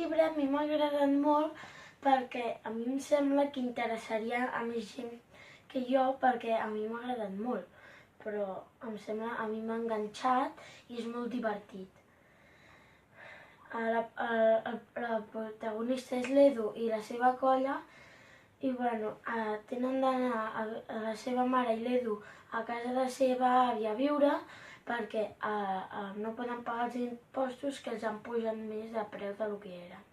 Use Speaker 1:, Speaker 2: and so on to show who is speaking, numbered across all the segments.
Speaker 1: llibre a mi m'ha agradat molt perquè a mi em sembla que interessaria a més gent que jo perquè a mi m'ha agradat molt, però em sembla, a mi m'ha enganxat i és molt divertit. La protagonista és l'Edu i la seva colla i tenen d'anar a la seva mare i l'Edu a casa de la seva àvia a viure perquè no poden pagar els impostos que els han pujat més de preu del que eren.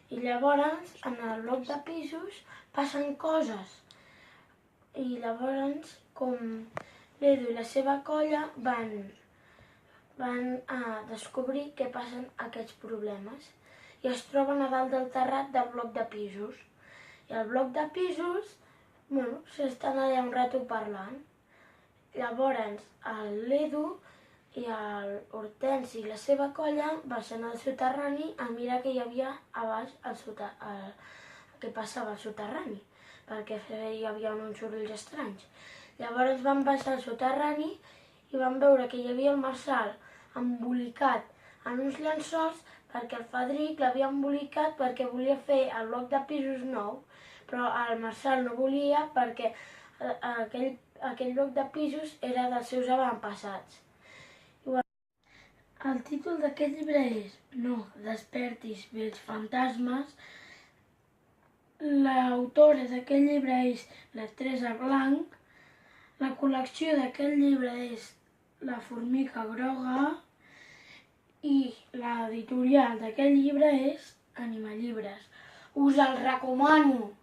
Speaker 1: I llavors, en el bloc de pisos, passen coses. I llavors, com l'Edu i la seva colla van a descobrir què passen aquests problemes. I es troben a dalt del terrat del bloc de pisos. I al bloc de pisos, s'estan allà un rato parlant. Llavors, l'Edu i l'Hortensi i la seva colla baixen al soterrani a mirar què hi havia a baix, què passava al soterrani, perquè hi havia uns sorolls estranys. Llavors van baixar al soterrani i van veure que hi havia el Marçal embolicat en uns llençols perquè el Fadric l'havia embolicat perquè volia fer el bloc de pisos nou, però el Marçal no volia perquè aquell bloc de pisos era dels seus avantpassats. El títol d'aquest llibre és No despertis vells fantasmes. L'autora d'aquest llibre és la Teresa Blanc. La col·lecció d'aquest llibre és La formiga groga i l'editorial d'aquest llibre és Animallibres. Us el recomano!